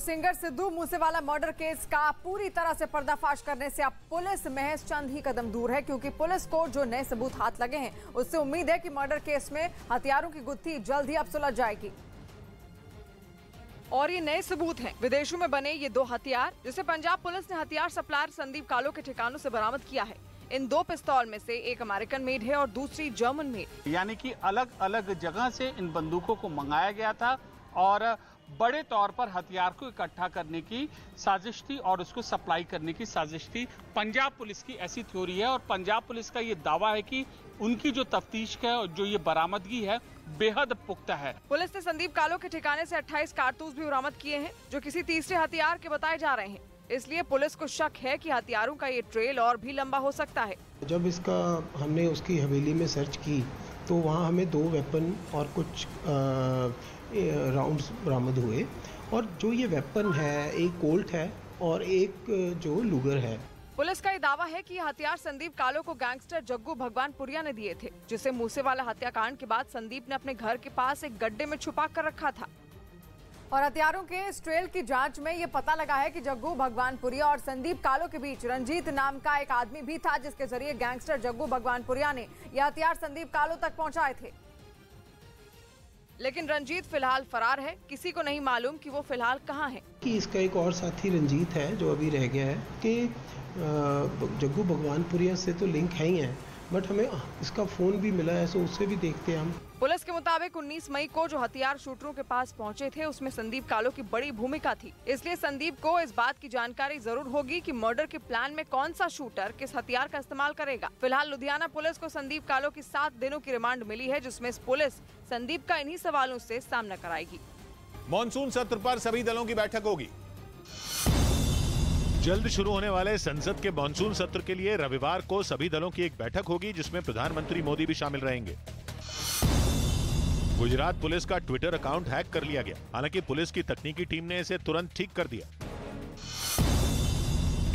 Singer Sidhu Moosewala murder case का पूरी तरह से पर्दाफाश करने से अब पुलिस महज चंद ही कदम दूर है, क्योंकि पुलिस को जो नए सबूत हाथ लगे हैं उससे उम्मीद है कि मर्डर केस में हथियारों की गुत्थी जल्द ही अब सुलझ जाएगी। और ये नए सबूत हैं विदेशों में बने ये 2 हथियार, जिसे पंजाब पुलिस ने हथियार सप्लायर संदीप कालो के ठिकानों से बरामद किया है। इन 2 पिस्तौल में से एक अमेरिकन मेड है और दूसरी जर्मन मेड, यानी कि अलग अलग जगह से इन बंदूकों को मंगाया गया था और बड़े तौर पर हथियार को इकट्ठा करने की साजिश थी और उसको सप्लाई करने की साजिश थी। पंजाब पुलिस की ऐसी थ्योरी है और पंजाब पुलिस का ये दावा है कि उनकी जो तफ्तीश है और जो ये बरामदगी है बेहद पुख्ता है। पुलिस ने संदीप कालो के ठिकाने से 28 कारतूस भी बरामद किए हैं, जो किसी तीसरे हथियार के बताए जा रहे हैं। इसलिए पुलिस को शक है कि हथियारों का ये ट्रेल और भी लंबा हो सकता है। जब इसका हमने उसकी हवेली में सर्च की तो वहाँ हमें 2 वेपन और कुछ राउंड्स बरामद हुए, और जो ये वेपन है एक कोल्ट है और एक जो लुगर है। पुलिस का ये दावा है कि ये हथियार संदीप कालो को गैंगस्टर जग्गू भगवानपुरिया ने दिए थे, जिसे मूसेवाला हत्याकांड के बाद संदीप ने अपने घर के पास एक गड्ढे में छुपा कर रखा था। और हथियारों के इस ट्रेल की जांच में ये पता लगा है कि जग्गू भगवानपुरिया और संदीप कालो के बीच रंजीत नाम का एक आदमी भी था, जिसके जरिए गैंगस्टर जग्गू भगवानपुरिया ने यह हथियार संदीप कालो तक पहुंचाए थे। लेकिन रंजीत फिलहाल फरार है, किसी को नहीं मालूम कि वो फिलहाल कहां है। कि इसका एक और साथी रंजीत है जो अभी रह गया है कि जग्गू भगवानपुरिया से तो लिंक है ही है, बट हमें इसका फोन भी मिला है, तो उससे भी देखते हैं हम। पुलिस के मुताबिक 19 मई को जो हथियार शूटरों के पास पहुंचे थे उसमें संदीप कालो की बड़ी भूमिका थी। इसलिए संदीप को इस बात की जानकारी जरूर होगी कि मर्डर के प्लान में कौन सा शूटर किस हथियार का इस्तेमाल करेगा। फिलहाल लुधियाना पुलिस को संदीप कालो की 7 दिनों की रिमांड मिली है, जिसमें पुलिस संदीप का इन्हीं सवालों से सामना कराएगी। मॉनसून सत्र पर सभी दलों की बैठक होगी। जल्द शुरू होने वाले संसद के मॉनसून सत्र के लिए रविवार को सभी दलों की एक बैठक होगी, जिसमें प्रधानमंत्री मोदी भी शामिल रहेंगे। गुजरात पुलिस का ट्विटर अकाउंट हैक कर लिया गया, हालांकि पुलिस की तकनीकी टीम ने इसे तुरंत ठीक कर दिया।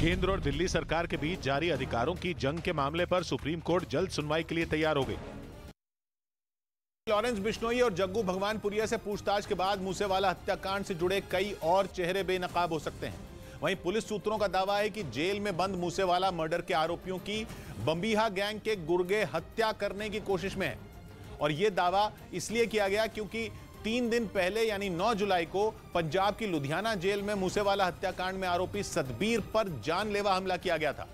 केंद्र और दिल्ली सरकार के बीच जारी अधिकारों की जंग के मामले पर सुप्रीम कोर्ट जल्द सुनवाई के लिए तैयार हो गई। लॉरेंस बिश्नोई और जग्गू भगवानपुरिया से पूछताछ के बाद मूसेवाला हत्याकांड से जुड़े कई और चेहरे बेनकाब हो सकते हैं। वहीं पुलिस सूत्रों का दावा है कि जेल में बंद मूसेवाला मर्डर के आरोपियों की बम्बीहा गैंग के गुर्गे हत्या करने की कोशिश में है, और यह दावा इसलिए किया गया क्योंकि 3 दिन पहले यानी 9 जुलाई को पंजाब की लुधियाना जेल में मूसेवाला हत्याकांड में आरोपी सतबीर पर जानलेवा हमला किया गया था।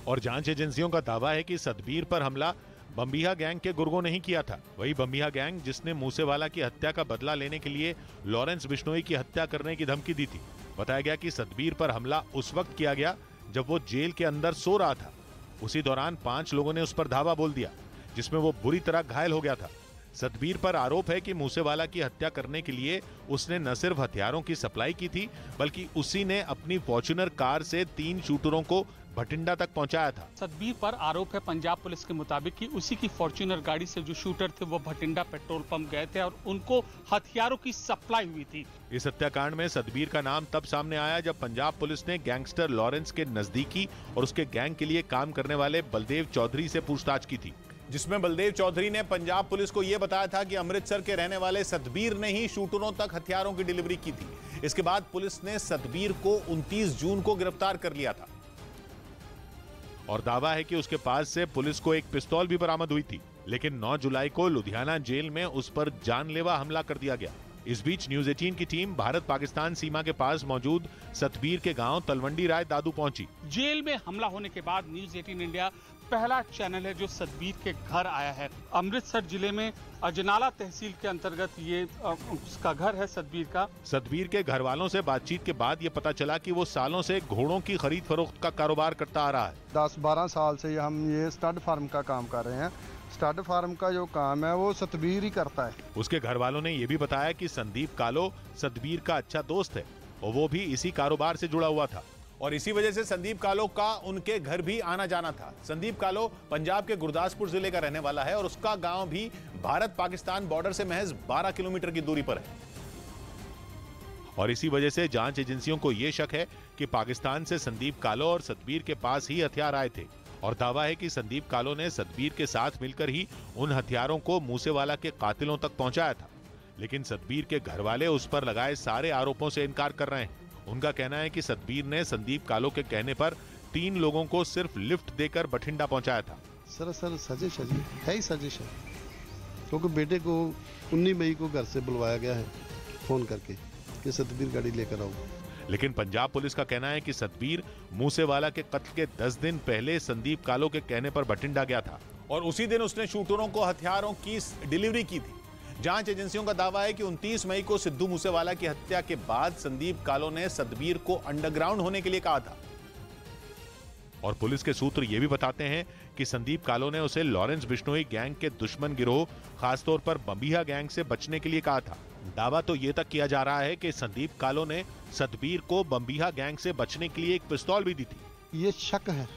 और जांच एजेंसियों का दावा है कि सतबीर पर हमला बम्बीहा गैंग के गुर्गों ने ही किया था। वही बम्बीहा गैंग जिसने मूसेवाला की हत्या का बदला लेने के लिए लॉरेंस बिश्नोई की हत्या करने की धमकी दी थी। बताया गया कि सतबीर पर हमला उस वक्त किया गया जब वो जेल के अंदर सो रहा था। उसी दौरान 5 लोगों ने उस पर धावा बोल दिया, जिसमें वो बुरी तरह घायल हो गया था। सतबीर पर आरोप है कि मूसेवाला की हत्या करने के लिए उसने न सिर्फ हथियारों की सप्लाई की थी, बल्कि उसी ने अपनी फॉर्च्यूनर कार से 3 शूटरों को भटिंडा तक पहुंचाया था। सतबीर पर आरोप है पंजाब पुलिस के मुताबिक कि उसी की फॉर्च्यूनर गाड़ी से जो शूटर थे वो भटिंडा पेट्रोल पंप गए थे और उनको हथियारों की सप्लाई हुई थी। इस हत्याकांड में सतबीर का नाम तब सामने आया जब पंजाब पुलिस ने गैंगस्टर लॉरेंस के नजदीकी और उसके गैंग के लिए काम करने वाले बलदेव चौधरी से पूछताछ की थी, जिसमें बलदेव चौधरी ने पंजाब पुलिस को यह बताया था कि अमृतसर के रहने वाले सतबीर ने ही शूटरों तक हथियारों की डिलीवरी की थी। इसके बाद पुलिस ने सतबीर को 29 जून को गिरफ्तार कर लिया था और दावा है कि उसके पास से पुलिस को एक पिस्तौल भी बरामद हुई थी। लेकिन 9 जुलाई को लुधियाना जेल में उस पर जानलेवा हमला कर दिया गया। इस बीच न्यूज 18 की टीम भारत पाकिस्तान सीमा के पास मौजूद सतबीर के गांव तलवंडी राय दादू पहुंची। जेल में हमला होने के बाद न्यूज 18 इंडिया पहला चैनल है जो सतबीर के घर आया है। अमृतसर जिले में अजनाला तहसील के अंतर्गत ये उसका घर है सतबीर का। सतबीर के घर वालों से बातचीत के बाद ये पता चला कि वो सालों से घोड़ों की खरीद फरोख्त का कारोबार करता आ रहा है। 10-12 साल से हम ये स्टड फार्म का काम कर रहे हैं। स्टड फार्म का जो काम है वो सतबीर ही करता है। उसके घर वालों ने ये भी बताया कि संदीप कालो सतबीर का अच्छा दोस्त है और वो भी इसी कारोबार से जुड़ा हुआ था, और इसी वजह से संदीप कालो का उनके घर भी आना जाना था। संदीप कालो पंजाब के गुरदासपुर जिले का रहने वाला है और उसका गांव भी भारत पाकिस्तान बॉर्डर से महज 12 किलोमीटर की दूरी पर है। और इसी वजह से जांच एजेंसियों को यह शक है कि पाकिस्तान से संदीप कालो और सतबीर के पास ही हथियार आए थे, और दावा है कि संदीप कालो ने सतबीर के साथ मिलकर ही उन हथियारों को मूसेवाला के कातिलों तक पहुंचाया था। लेकिन सतबीर के घर वाले उस पर लगाए सारे आरोपों से इनकार कर रहे हैं। उनका कहना है कि सतबीर ने संदीप कालो के कहने पर 3 लोगों को सिर्फ लिफ्ट देकर बठिंडा पहुंचाया था। सर साजिश है ही साजिश है, क्योंकि बेटे को 19 मई को घर से बुलवाया गया है फोन करके कि सतबीर गाड़ी लेकर आओ। लेकिन पंजाब पुलिस का कहना है कि सतबीर मूसेवाला के कत्ल के 10 दिन पहले संदीप कालो के कहने पर बठिंडा गया था और उसी दिन उसने शूटरों को हथियारों की डिलीवरी की थी। जांच एजेंसियों का दावा है कि 29 मई को सिद्धू मूसेवाला की हत्या के बाद संदीप कालो ने सतबीर को अंडरग्राउंड होने के लिए कहा था। और पुलिस के सूत्र ये भी बताते हैं कि संदीप कालो ने उसे लॉरेंस बिश्नोई गैंग के दुश्मन गिरोह खासतौर पर बंबिहा गैंग से बचने के लिए कहा था। दावा तो ये तक किया जा रहा है कि संदीप कालो ने सतबीर को बंबिहा गैंग से बचने के लिए एक पिस्तौल भी दी थी। ये शक है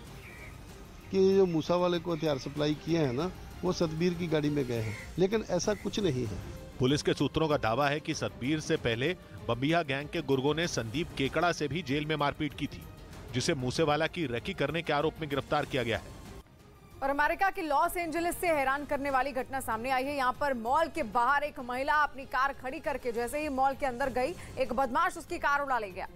कि जो मूसावाले को हथियार सप्लाई किए हैं ना, वो सतबीर की गाड़ी में गए हैं, लेकिन ऐसा कुछ नहीं है। पुलिस के सूत्रों का दावा है कि सतबीर से पहले बंबिहा गैंग के गुर्गों ने संदीप केकड़ा से भी जेल में मारपीट की थी, जिसे मूसेवाला की रेकी करने के आरोप में गिरफ्तार किया गया है। और अमेरिका के लॉस एंजलिस से हैरान करने वाली घटना सामने आई है। यहाँ पर मॉल के बाहर एक महिला अपनी कार खड़ी करके जैसे ही मॉल के अंदर गई, एक बदमाश उसकी कार उड़ा ले गया।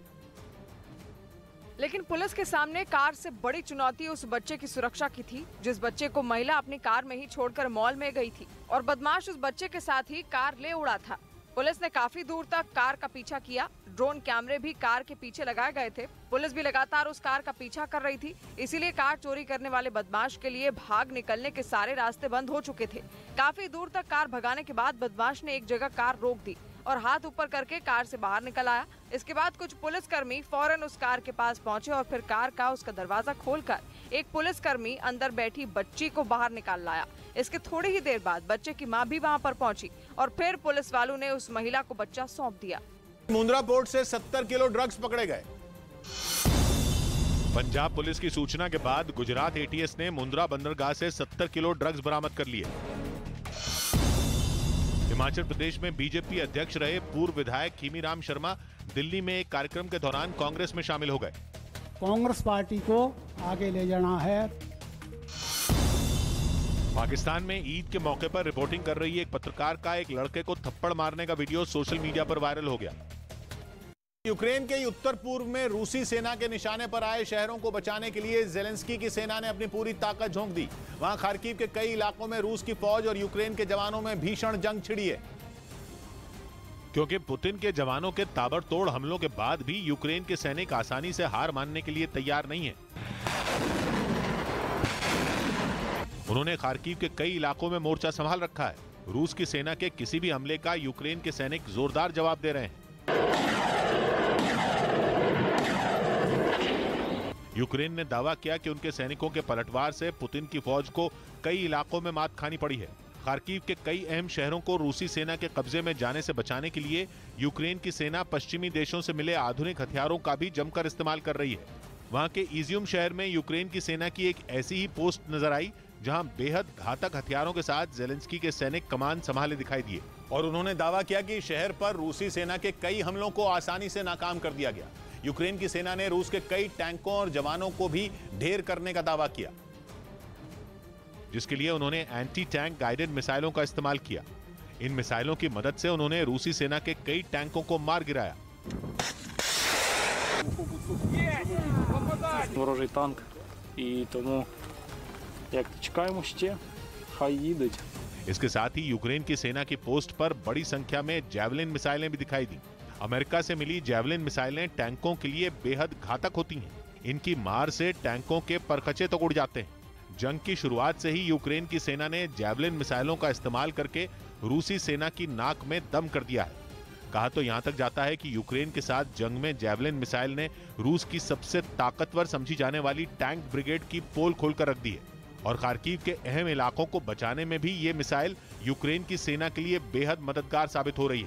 लेकिन पुलिस के सामने कार से बड़ी चुनौती उस बच्चे की सुरक्षा की थी, जिस बच्चे को महिला अपनी कार में ही छोड़कर मॉल में गई थी और बदमाश उस बच्चे के साथ ही कार ले उड़ा था। पुलिस ने काफी दूर तक कार का पीछा किया। ड्रोन कैमरे भी कार के पीछे लगाए गए थे। पुलिस भी लगातार उस कार का पीछा कर रही थी, इसीलिए कार चोरी करने वाले बदमाश के लिए भाग निकलने के सारे रास्ते बंद हो चुके थे। काफी दूर तक कार भगाने के बाद बदमाश ने एक जगह कार रोक दी और हाथ ऊपर करके कार से बाहर निकल आया। इसके बाद कुछ पुलिसकर्मी फौरन उस कार के पास पहुंचे और फिर कार का उसका दरवाजा खोलकर एक पुलिसकर्मी अंदर बैठी बच्ची को बाहर निकाल लाया। इसके थोड़ी ही देर बाद बच्चे की मां भी वहां पर पहुंची और फिर पुलिस वालों ने उस महिला को बच्चा सौंप दिया। मुंद्रा पोर्ट से 70 किलो ड्रग्स पकड़े गए। पंजाब पुलिस की सूचना के बाद गुजरात एटीएस ने मुंद्रा बंदरगाह से 70 किलो ड्रग्स बरामद कर लिए। हिमाचल प्रदेश में बीजेपी अध्यक्ष रहे पूर्व विधायक खीमीराम शर्मा दिल्ली में एक कार्यक्रम के दौरान कांग्रेस में शामिल हो गए। कांग्रेस पार्टी को आगे ले जाना है। पाकिस्तान में ईद के मौके पर रिपोर्टिंग कर रही एक पत्रकार का एक लड़के को थप्पड़ मारने का वीडियो सोशल मीडिया पर वायरल हो गया। यूक्रेन के उत्तर पूर्व में रूसी सेना के निशाने पर आए शहरों को बचाने के लिए जेलेंस्की की सेना ने अपनी पूरी ताकत झोंक दी। वहां खार्किव के कई इलाकों में रूस की फौज और यूक्रेन के जवानों में भीषण जंग छिड़ी है। क्योंकि पुतिन के जवानों के ताबड़तोड़ हमलों के बाद भी यूक्रेन के सैनिक आसानी से हार मानने के लिए तैयार नहीं है। उन्होंने खार्किव के कई इलाकों में मोर्चा संभाल रखा है। रूस की सेना के किसी भी हमले का यूक्रेन के सैनिक जोरदार जवाब दे रहे हैं। यूक्रेन ने दावा किया कि उनके सैनिकों के पलटवार से पुतिन की फौज को कई इलाकों में मात खानी पड़ी है। खार्किव के कई अहम शहरों को रूसी सेना के कब्जे में जाने से बचाने के लिए यूक्रेन की सेना पश्चिमी देशों से मिले आधुनिक हथियारों का भी जमकर इस्तेमाल कर रही है। वहां के इजियम शहर में यूक्रेन की सेना की एक ऐसी ही पोस्ट नजर आई जहां बेहद घातक हथियारों के साथ जेलेंस्की के सैनिक कमान संभाले दिखाई दिए और उन्होंने दावा किया कि शहर पर रूसी सेना के कई हमलों को आसानी से नाकाम कर दिया गया। यूक्रेन की सेना ने रूस के कई टैंकों और जवानों को भी ढेर करने का दावा किया, जिसके लिए उन्होंने एंटी टैंक गाइडेड मिसाइलों का इस्तेमाल किया। इन मिसाइलों की मदद से उन्होंने रूसी सेना के कई टैंकों को मार गिराया। Ворожий танк, і тому як чекаємо ще, хай їдуть. इसके साथ ही यूक्रेन की सेना की पोस्ट पर बड़ी संख्या में जैवलिन मिसाइलें भी दिखाई दी। अमेरिका से मिली जैवलिन मिसाइलें टैंकों के लिए बेहद घातक होती हैं। इनकी मार से टैंकों के परखचे तक उड़ जाते हैं। जंग की शुरुआत से ही यूक्रेन की सेना ने जैवलिन मिसाइलों का इस्तेमाल करके रूसी सेना की नाक में दम कर दिया है। कहा तो यहां तक जाता है कि यूक्रेन के साथ जंग में जैवलिन मिसाइल ने रूस की सबसे ताकतवर समझी जाने वाली टैंक ब्रिगेड की पोल खोलकर रख दी है और खार्किव के अहम इलाकों को बचाने में भी ये मिसाइल यूक्रेन की सेना के लिए बेहद मददगार साबित हो रही है।